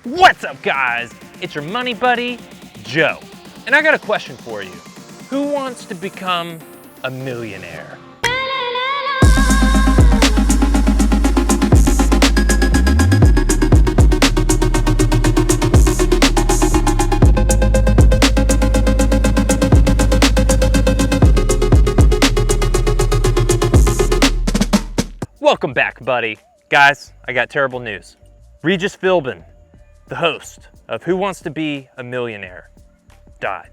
What's up, guys? It's your money buddy, Joe. And I got a question for you. Who wants to become a millionaire? Welcome back, buddy. Guys, I got terrible news. Regis Philbin, the host of Who Wants to Be a Millionaire, died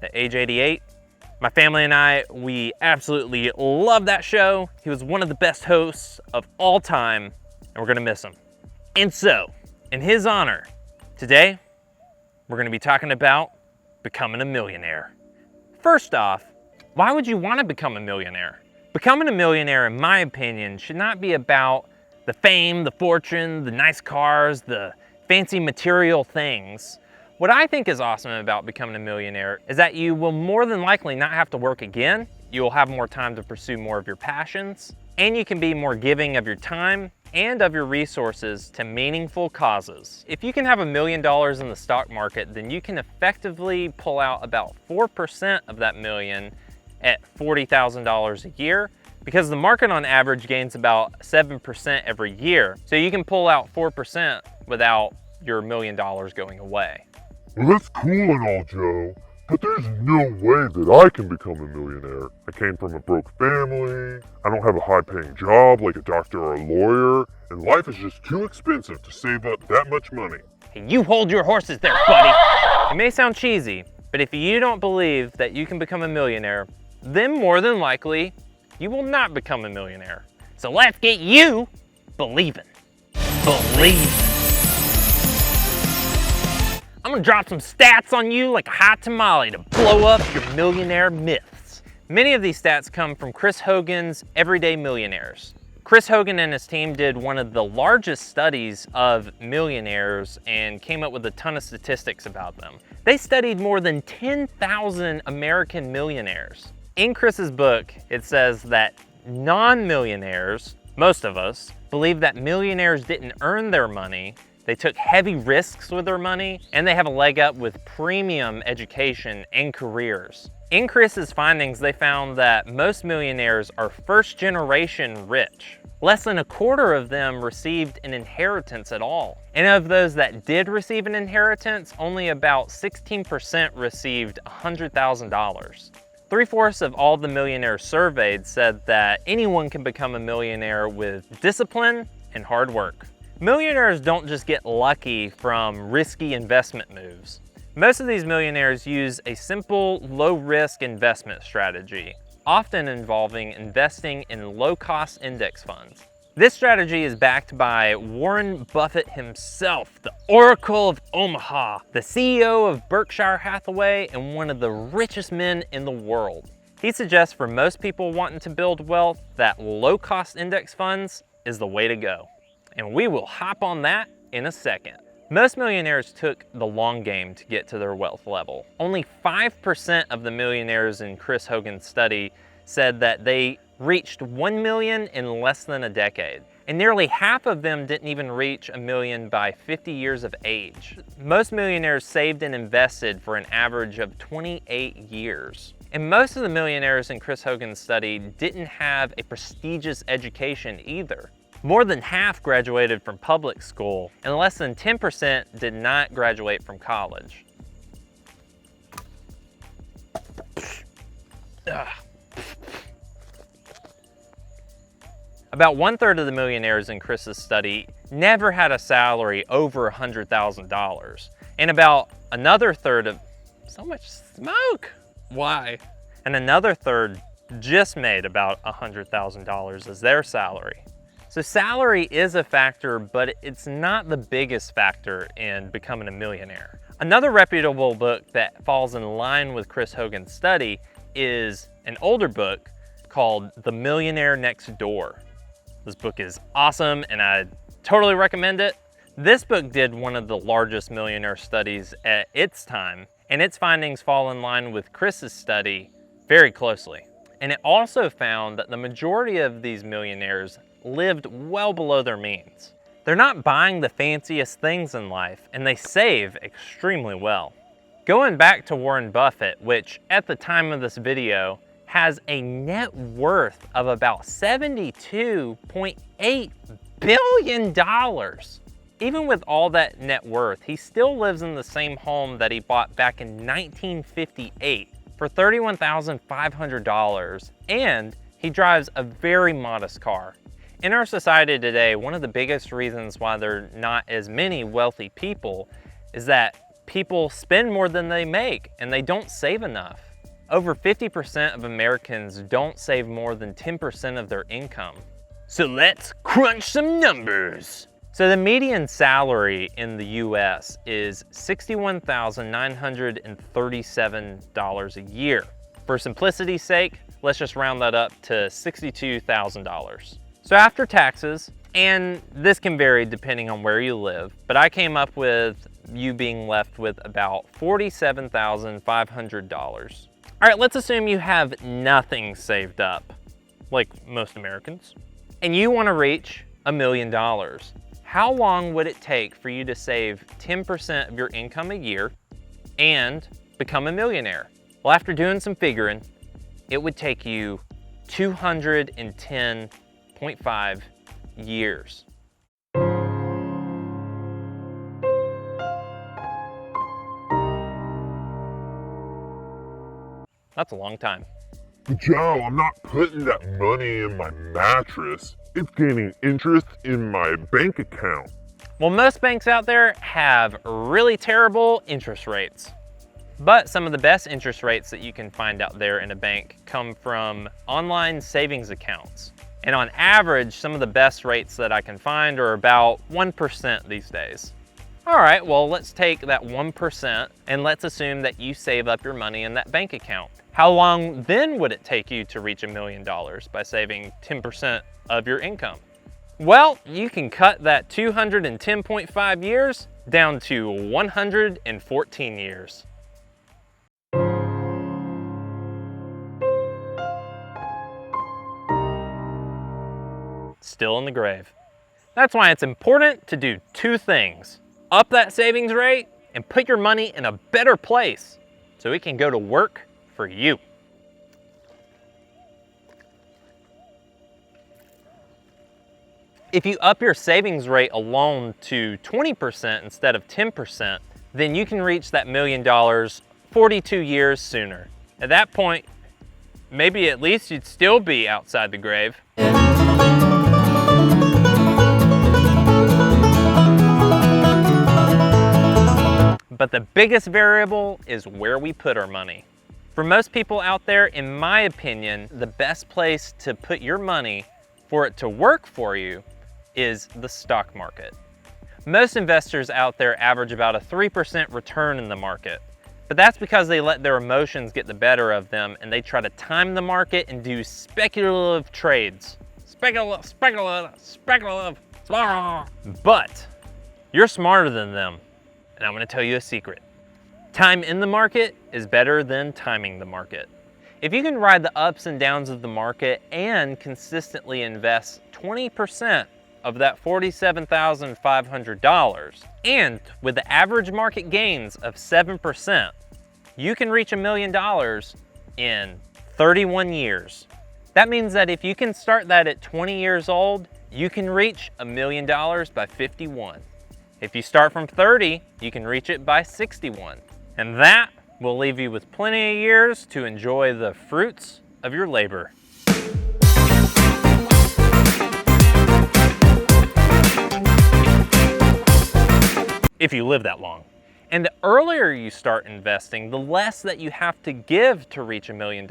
at age 88. My family and I, we absolutely love that show. He was one of the best hosts of all time, and we're gonna miss him. And so, in his honor, today, we're gonna be talking about becoming a millionaire. First off, why would you wanna become a millionaire? Becoming a millionaire, in my opinion, should not be about the fame, the fortune, the nice cars, the fancy material things. What I think is awesome about becoming a millionaire is that you will more than likely not have to work again. You will have more time to pursue more of your passions, and you can be more giving of your time and of your resources to meaningful causes. If you can have $1 million in the stock market, then you can effectively pull out about 4% of that million at $40,000 a year, because the market on average gains about 7% every year. So you can pull out 4% without your $1 million going away. Well, that's cool and all, Joe, but there's no way that I can become a millionaire. I came from a broke family, I don't have a high-paying job like a doctor or a lawyer, and life is just too expensive to save up that much money. Hey, you hold your horses there, buddy. It may sound cheesy, but if you don't believe that you can become a millionaire, then more than likely, you will not become a millionaire. So let's get you believing. Believe. I'm gonna drop some stats on you like a hot tamale to blow up your millionaire myths. Many of these stats come from Chris Hogan's Everyday Millionaires. Chris Hogan and his team did one of the largest studies of millionaires and came up with a ton of statistics about them. They studied more than 10,000 American millionaires. In Chris's book, it says that non-millionaires, most of us, believe that millionaires didn't earn their money, they took heavy risks with their money, and they have a leg up with premium education and careers. In Chris's findings, they found that most millionaires are first-generation rich. Less than a quarter of them received an inheritance at all. And of those that did receive an inheritance, only about 16% received $100,000. 3/4 of all the millionaires surveyed said that anyone can become a millionaire with discipline and hard work. Millionaires don't just get lucky from risky investment moves. Most of these millionaires use a simple, low-risk investment strategy, often involving investing in low-cost index funds. This strategy is backed by Warren Buffett himself, the Oracle of Omaha, the CEO of Berkshire Hathaway, and one of the richest men in the world. He suggests for most people wanting to build wealth that low-cost index funds is the way to go. And we will hop on that in a second. Most millionaires took the long game to get to their wealth level. Only 5% of the millionaires in Chris Hogan's study said that they reached 1 million in less than a decade. And nearly half of them didn't even reach 1 million by 50 years of age. Most millionaires saved and invested for an average of 28 years. And most of the millionaires in Chris Hogan's study didn't have a prestigious education either. More than half graduated from public school, and less than 10% did not graduate from college. About 1/3 of the millionaires in Chris's study never had a salary over $100,000. And about another third of, so much smoke, why? And another third just made about $100,000 as their salary. So salary is a factor, but it's not the biggest factor in becoming a millionaire. Another reputable book that falls in line with Chris Hogan's study is an older book called The Millionaire Next Door. This book is awesome and I totally recommend it. This book did one of the largest millionaire studies at its time, and its findings fall in line with Chris's study very closely. And it also found that the majority of these millionaires lived well below their means. They're not buying the fanciest things in life, and they save extremely well. Going back to Warren Buffett, which at the time of this video has a net worth of about $72.8 billion. Even with all that net worth, he still lives in the same home that he bought back in 1958 for $31,500, and he drives a very modest car. In our society today, one of the biggest reasons why there are not as many wealthy people is that people spend more than they make and they don't save enough. Over 50% of Americans don't save more than 10% of their income. So let's crunch some numbers. So the median salary in the US is $61,937 a year. For simplicity's sake, let's just round that up to $62,000. So after taxes, and this can vary depending on where you live, but I came up with you being left with about $47,500. All right, let's assume you have nothing saved up, like most Americans, and you want to reach $1 million. How long would it take for you to save 10% of your income a year and become a millionaire? Well, after doing some figuring, it would take you 210.5 years. That's a long time. But Joe, I'm not putting that money in my mattress. It's gaining interest in my bank account. Well, most banks out there have really terrible interest rates. But some of the best interest rates that you can find out there in a bank come from online savings accounts. And on average, some of the best rates that I can find are about 1% these days. All right, well, let's take that 1% and let's assume that you save up your money in that bank account. How long then would it take you to reach $1 million by saving 10% of your income? Well, you can cut that 210.5 years down to 114 years. Still in the grave. That's why it's important to do two things. Up that savings rate and put your money in a better place so it can go to work for you. If you up your savings rate alone to 20% instead of 10%, then you can reach that $1 million 42 years sooner. At that point, maybe at least you'd still be outside the grave. But the biggest variable is where we put our money. For most people out there, in my opinion, the best place to put your money for it to work for you is the stock market. Most investors out there average about a 3% return in the market, but that's because they let their emotions get the better of them and they try to time the market and do speculative trades. Speculative. But you're smarter than them, and I'm gonna tell you a secret. Time in the market is better than timing the market. If you can ride the ups and downs of the market and consistently invest 20% of that $47,500, and with the average market gains of 7%, you can reach $1 million in 31 years. That means that if you can start that at 20 years old, you can reach $1 million by 51. If you start from 30, you can reach it by 61. And that will leave you with plenty of years to enjoy the fruits of your labor. If you live that long. And the earlier you start investing, the less that you have to give to reach $1 million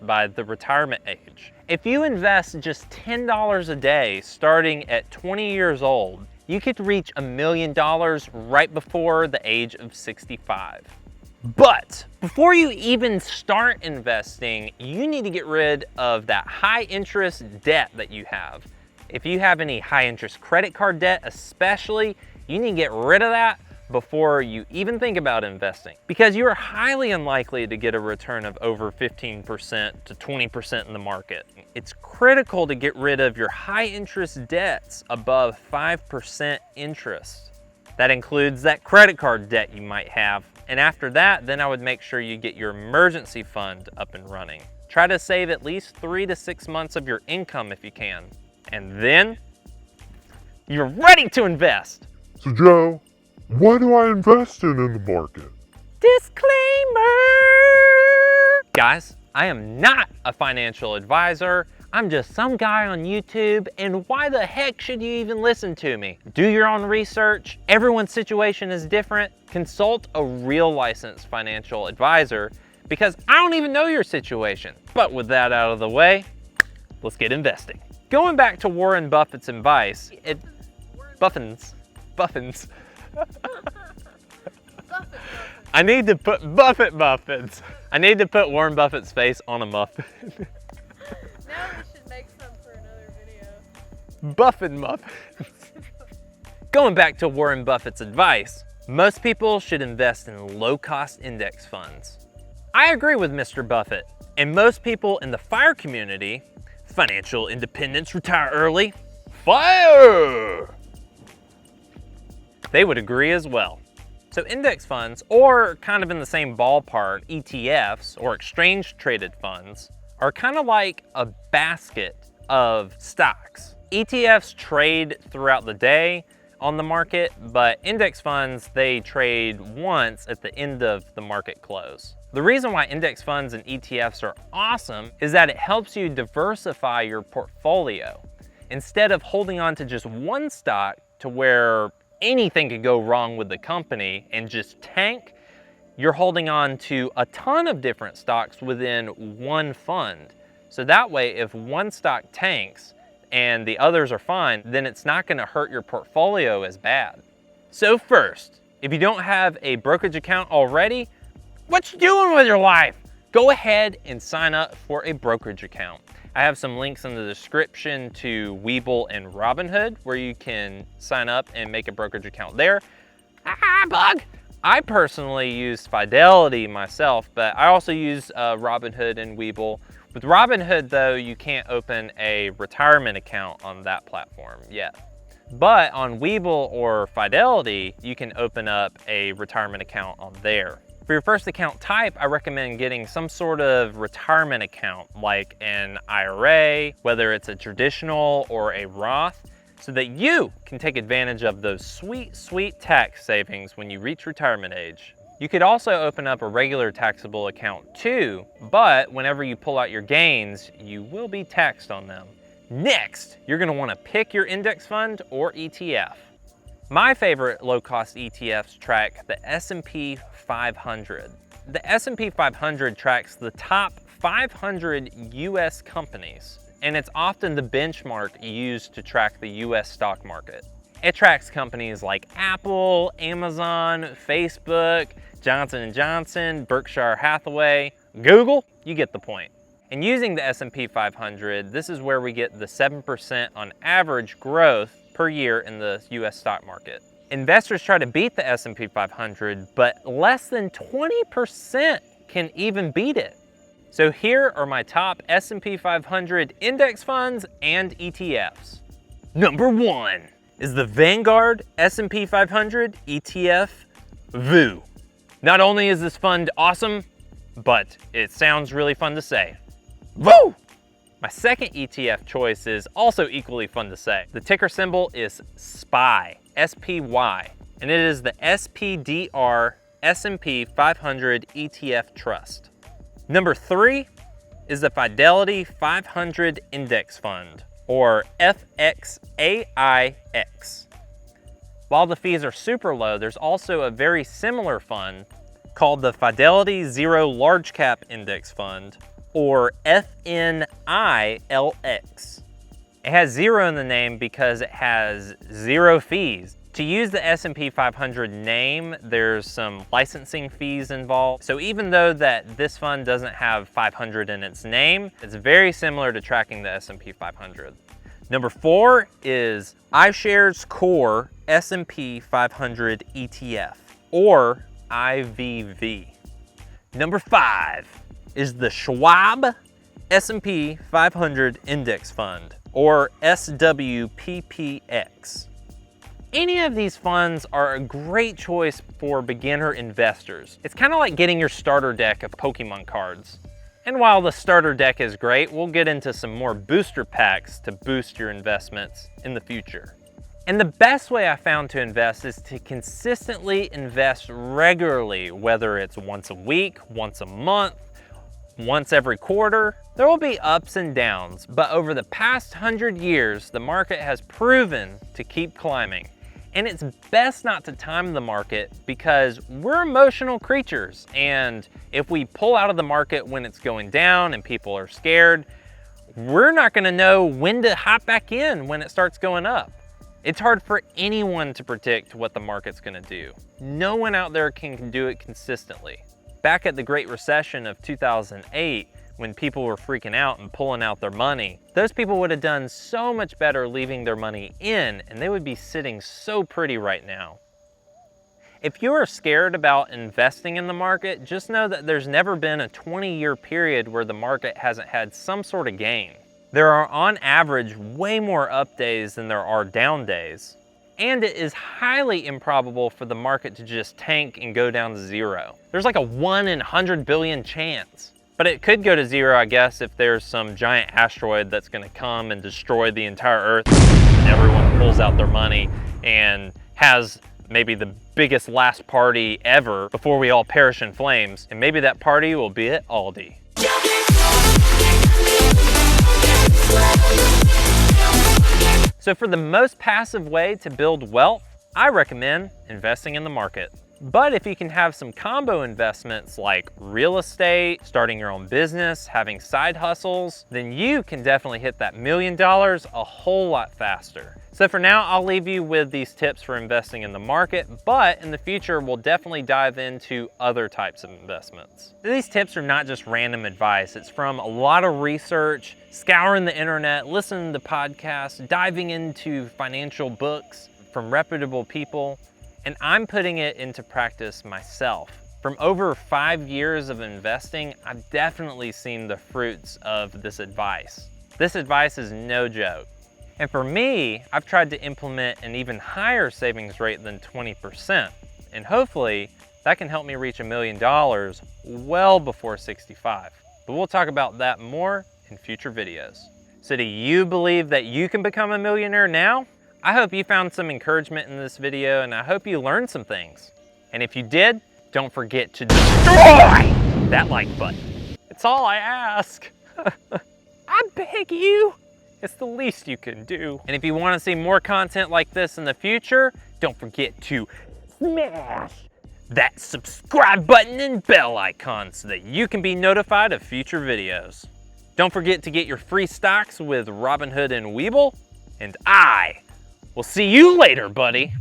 by the retirement age. If you invest just $10 a day starting at 20 years old, you could reach $1 million right before the age of 65. But before you even start investing, you need to get rid of that high interest debt that you have. If you have any high interest credit card debt especially, you need to get rid of that before you even think about investing, because you are highly unlikely to get a return of over 15% to 20% in the market. It's critical to get rid of your high interest debts above 5% interest. That includes that credit card debt you might have. And after that, then I would make sure you get your emergency fund up and running. Try to save at least 3 to 6 months of your income if you can. And then you're ready to invest. So Joe, why do I invest in the market? Disclaimer! Guys, I am not a financial advisor. I'm just some guy on YouTube, and why the heck should you even listen to me? Do your own research. Everyone's situation is different. Consult a real licensed financial advisor, because I don't even know your situation. But with that out of the way, let's get investing. Going back to Warren Buffett's advice, Buffins. I need to put Buffins. I need to put Warren Buffett's face on a muffin. Now we should make some for another video. Buffin muffins. Going back to Warren Buffett's advice, most people should invest in low-cost index funds. I agree with Mr. Buffett, and most people in the FIRE community, financial independence, retire early, FIRE! They would agree as well. So index funds, or kind of in the same ballpark, ETFs, or exchange traded funds, are kind of like a basket of stocks. ETFs trade throughout the day on the market, but index funds, they trade once at the end of the market close. The reason why index funds and ETFs are awesome is that it helps you diversify your portfolio. Instead of holding on to just one stock to where anything could go wrong with the company and just tank, you're holding on to a ton of different stocks within one fund. So that way, if one stock tanks and the others are fine, then it's not gonna hurt your portfolio as bad. So first, if you don't have a brokerage account already, what you doing with your life? Go ahead and sign up for a brokerage account. I have some links in the description to Webull and Robinhood where you can sign up and make a brokerage account there. Bug! I personally use Fidelity myself, but I also use Robinhood and Webull. With Robinhood though, you can't open a retirement account on that platform yet. But on Webull or Fidelity, you can open up a retirement account on there. For your first account type, I recommend getting some sort of retirement account like an IRA, whether it's a traditional or a Roth, so that you can take advantage of those sweet, sweet tax savings when you reach retirement age. You could also open up a regular taxable account too, but whenever you pull out your gains, you will be taxed on them. Next, you're gonna wanna pick your index fund or ETF. My favorite low-cost ETFs track the S&P 500. The S&P 500 tracks the top 500 US companies, and it's often the benchmark used to track the US stock market. It tracks companies like Apple, Amazon, Facebook, Johnson & Johnson, Berkshire Hathaway, Google, you get the point. And using the S&P 500, this is where we get the 7% on average growth per year in the US stock market. Investors try to beat the S&P 500, but less than 20% can even beat it. So here are my top S&P 500 index funds and ETFs. Number 1 is the Vanguard S&P 500 ETF VOO. Not only is this fund awesome, but it sounds really fun to say. VOO! My second ETF choice is also equally fun to say. The ticker symbol is SPY, S-P-Y, and it is the SPDR S&P 500 ETF Trust. Number 3 is the Fidelity 500 Index Fund, or FXAIX. While the fees are super low, there's also a very similar fund called the Fidelity Zero Large Cap Index Fund, or FNILX. It has zero in the name because it has zero fees. To use the S&P 500 name, there's some licensing fees involved. So even though that this fund doesn't have 500 in its name, it's very similar to tracking the S&P 500. Number 4 is iShares Core S&P 500 ETF. or IVV. Number 5 is the Schwab S&P 500 Index Fund, or SWPPX. Any of these funds are a great choice for beginner investors. It's kind of like getting your starter deck of Pokemon cards. And while the starter deck is great, we'll get into some more booster packs to boost your investments in the future. And the best way I found to invest is to consistently invest regularly, whether it's once a week, once a month, once every quarter. There will be ups and downs, but over the past 100 years, the market has proven to keep climbing. And it's best not to time the market because we're emotional creatures. And if we pull out of the market when it's going down and people are scared, we're not gonna know when to hop back in when it starts going up. It's hard for anyone to predict what the market's gonna do. No one out there can do it consistently. Back at the Great Recession of 2008, when people were freaking out and pulling out their money, those people would have done so much better leaving their money in, and they would be sitting so pretty right now. If you are scared about investing in the market, just know that there's never been a 20-year period where the market hasn't had some sort of gain. There are on average way more up days than there are down days. And it is highly improbable for the market to just tank and go down to zero. There's like a 1 in 100 billion chance. But it could go to zero, I guess, if there's some giant asteroid that's gonna come and destroy the entire Earth and everyone pulls out their money and has maybe the biggest last party ever before we all perish in flames. And maybe that party will be at Aldi. So for the most passive way to build wealth, I recommend investing in the market. But if you can have some combo investments like real estate, starting your own business, having side hustles, then you can definitely hit that $1 million a whole lot faster. So for now, I'll leave you with these tips for investing in the market, but in the future, we'll definitely dive into other types of investments. These tips are not just random advice. It's from a lot of research, scouring the internet, listening to podcasts, diving into financial books from reputable people, and I'm putting it into practice myself. From over 5 years of investing, I've definitely seen the fruits of this advice. This advice is no joke. And for me, I've tried to implement an even higher savings rate than 20%. And hopefully, that can help me reach $1 million well before 65. But we'll talk about that more in future videos. So do you believe that you can become a millionaire now? I hope you found some encouragement in this video, and I hope you learned some things. And if you did, don't forget to destroy that like button. It's all I ask. I beg you. It's the least you can do. And if you want to see more content like this in the future, don't forget to smash that subscribe button and bell icon so that you can be notified of future videos. Don't forget to get your free stocks with Robinhood and Webull, and I will see you later, buddy.